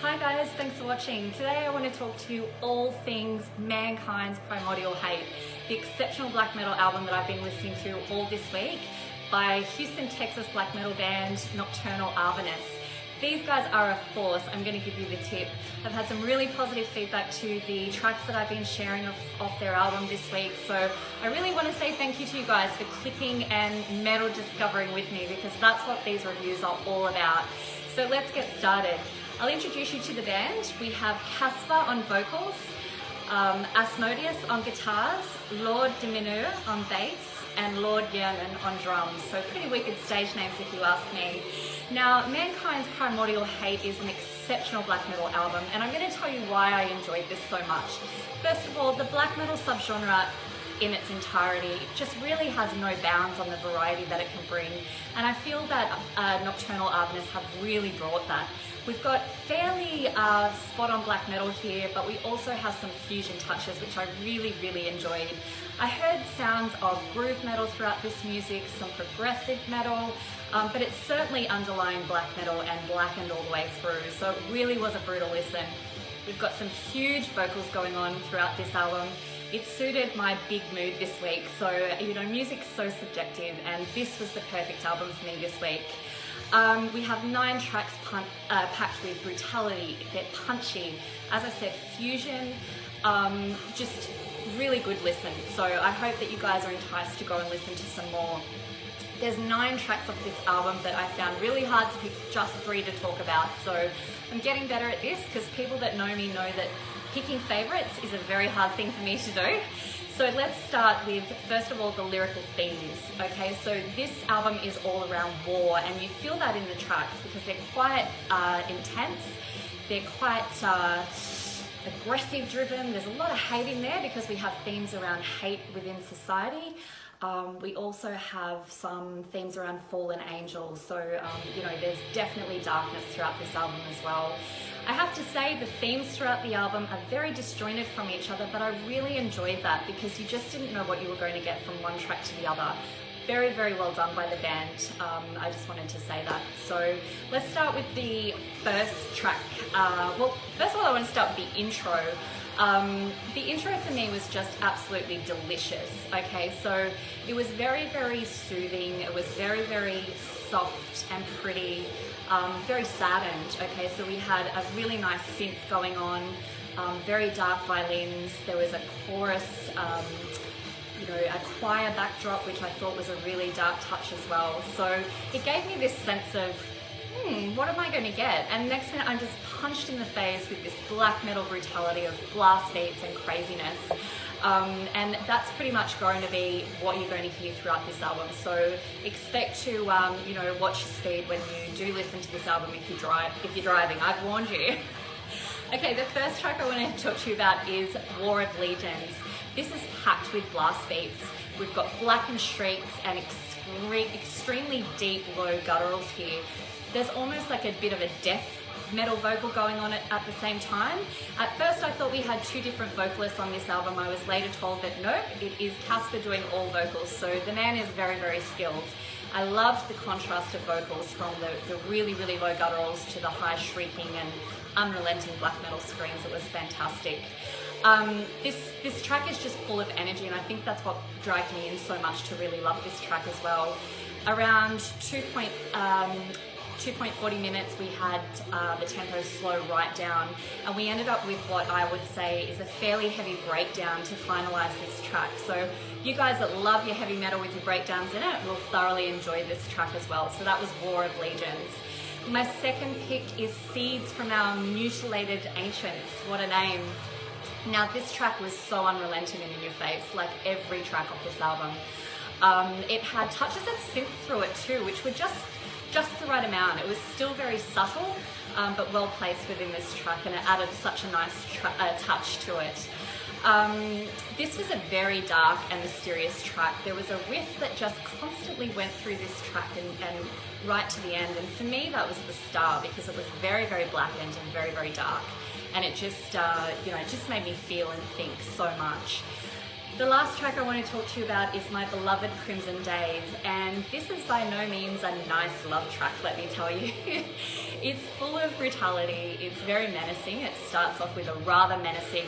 Hi guys, thanks for watching. Today I want to talk to you all things Mankind's Primordial Hate, the exceptional black metal album that I've been listening to all this week by Houston, Texas black metal band Nocturnal Avernus. These guys are a force. I'm going to give you the tip. I've had some really positive feedback to the tracks that I've been sharing off their album this week, so I really want to say thank you to you guys for clicking and metal discovering with me, because that's what these reviews are all about. So let's get started. I'll introduce you to the band. We have Casper on vocals, Asmodeus on guitars, Lord Diminu on bass, and Lord Yearnin on drums. So pretty wicked stage names if you ask me. Now, Mankind's Primordial Hate is an exceptional black metal album, and I'm going to tell you why I enjoyed this so much. First of all, the black metal subgenre in its entirety just really has no bounds on the variety that it can bring, and I feel that Nocturnal Avernus have really brought that. We've got fairly spot-on black metal here, but we also have some fusion touches, which I really enjoyed. I heard sounds of groove metal throughout this music, some progressive metal, but it's certainly underlying black metal and blackened all the way through, so it really was a brutal listen. We've got some huge vocals going on throughout this album. It suited my big mood this week, so you know, music's so subjective, and this was the perfect album for me this week. We have 9 tracks packed with brutality. They're punchy. As I said, fusion, just really good listen. So I hope that you guys are enticed to go and listen to some more. There's 9 tracks off this album that I found really hard to pick just 3 to talk about. So I'm getting better at this, because people that know me know that picking favourites is a very hard thing for me to do. So let's start with, first of all, the lyrical themes. Okay, so this album is all around war, and you feel that in the tracks because they're quite intense, they're quite aggressive driven. There's a lot of hate in there because we have themes around hate within society. We also have some themes around fallen angels, so you know, there's definitely darkness throughout this album as well. I have to say the themes throughout the album are very disjointed from each other, but I really enjoyed that because you just didn't know what you were going to get from one track to the other. Very well done by the band. I just wanted to say that. So let's start with the first track. Well, first of all, I want to start with the intro. The intro for me was just absolutely delicious. Okay, so it was very soothing. It was very soft and pretty, very saddened. Okay, so we had a really nice synth going on, very dark violins. There was a chorus, you know, a choir backdrop, which I thought was a really dark touch as well. So it gave me this sense of, what am I going to get? And next minute I'm just punched in the face with this black metal brutality of blast beats and craziness. And that's pretty much going to be what you're going to hear throughout this album. So expect to, you know, watch your speed when you do listen to this album if you're driving. I've warned you. Okay, the first track I want to talk to you about is War of Legions. This is packed with blast beats. We've got blackened shrieks and extremely deep, low gutturals here. There's almost like a bit of a death metal vocal going on at the same time. At first I thought we had 2 different vocalists on this album. I was later told that nope, it is Casper doing all vocals, so the man is very skilled. I loved the contrast of vocals from the really low gutturals to the high shrieking and unrelenting black metal screams. It was fantastic. This track is just full of energy, and I think that's what dragged me in so much to really love this track as well. Around 2.40 minutes we had the tempo slow right down, and we ended up with what I would say is a fairly heavy breakdown to finalize this track. So you guys that love your heavy metal with your breakdowns in it will thoroughly enjoy this track as well. So that was War of Legions. My second pick is Seeds from Our Mutilated Ancients. What a name. Now this track was so unrelenting and in your face, like every track off this album. It had touches of synth through it too, which were just the right amount. It was still very subtle, but well placed within this track, and it added such a nice touch to it. This was a very dark and mysterious track. There was a riff that just constantly went through this track and right to the end, and for me that was the star, because it was very blackened and very dark, and it just you know, it just made me feel and think so much. The last track I want to talk to you about is my beloved Crimson Days, and this is by no means a nice love track, let me tell you. It's full of brutality, it's very menacing. It starts off with a rather menacing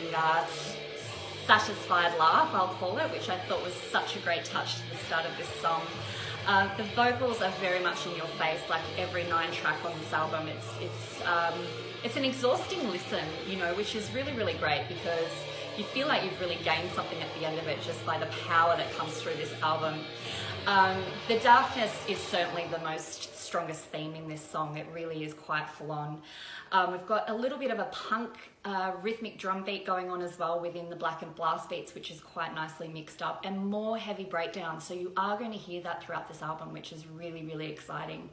satisfied laugh, I'll call it, which I thought was such a great touch to the start of this song. The vocals are very much in your face, like every 9 track on this album. It's an exhausting listen, you know, which is really, really great because you feel like you've really gained something at the end of it just by the power that comes through this album. The darkness is certainly the most strongest theme in this song. It really is quite full on. We've got a little bit of a punk rhythmic drum beat going on as well within the black and blast beats, which is quite nicely mixed up, and more heavy breakdowns. So you are going to hear that throughout this album, which is really, really exciting.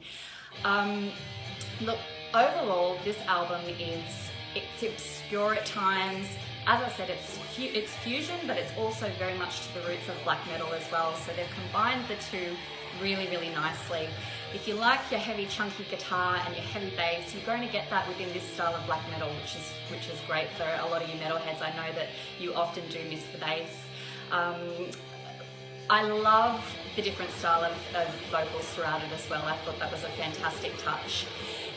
Look, overall, this album it's obscure at times. As I said, it's fusion, but it's also very much to the roots of black metal as well. So they've combined the two really, really nicely. If you like your heavy, chunky guitar and your heavy bass, you're going to get that within this style of black metal, which is great for a lot of you metalheads. I know that you often do miss the bass. I love the different style of vocals throughout it as well. I thought that was a fantastic touch.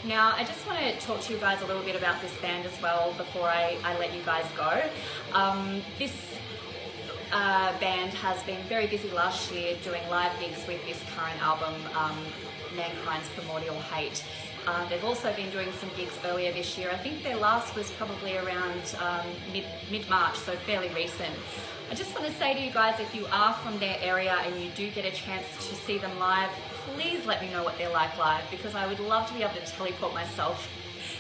Now, I just want to talk to you guys a little bit about this band as well before I let you guys go. This band has been very busy last year doing live gigs with this current album, Mankind's Primordial Hate. They've also been doing some gigs earlier this year. I think their last was probably around mid-March, so fairly recent. I just want to say to you guys, if you are from their area and you do get a chance to see them live, please let me know what they're like live, because I would love to be able to teleport myself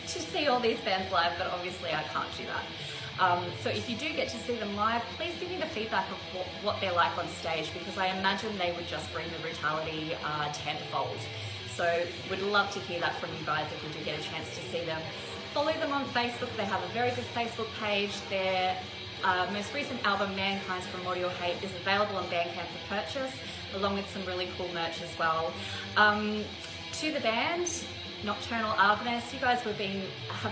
to see all these bands live, but obviously I can't do that. So if you do get to see them live, please give me the feedback of what they're like on stage, because I imagine they would just bring the brutality tenfold. So would love to hear that from you guys if you do get a chance to see them. Follow them on Facebook. They have a very good Facebook page. Their most recent album, Mankind's Primordial Hate, is available on Bandcamp for purchase, along with some really cool merch as well. To the band, Nocturnal, Avernus, you guys have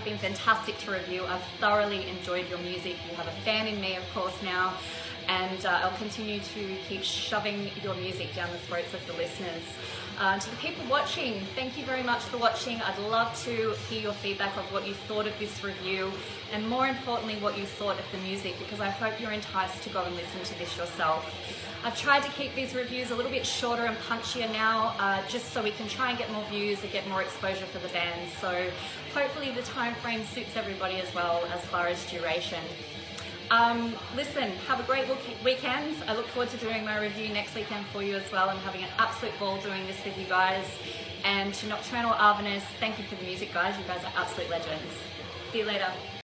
been fantastic to review. I've thoroughly enjoyed your music. You have a fan in me, of course, now, and I'll continue to keep shoving your music down the throats of the listeners. To the people watching, thank you very much for watching. I'd love to hear your feedback of what you thought of this review, and more importantly, what you thought of the music, because I hope you're enticed to go and listen to this yourself. I've tried to keep these reviews a little bit shorter and punchier now, just so we can try and get more views and get more exposure for the band. So hopefully the time frame suits everybody as well as far as duration. Listen, have a great weekend. I look forward to doing my review next weekend for you as well. I'm having an absolute ball doing this with you guys. And to Nocturnal, Avernus, thank you for the music, guys. You guys are absolute legends. See you later.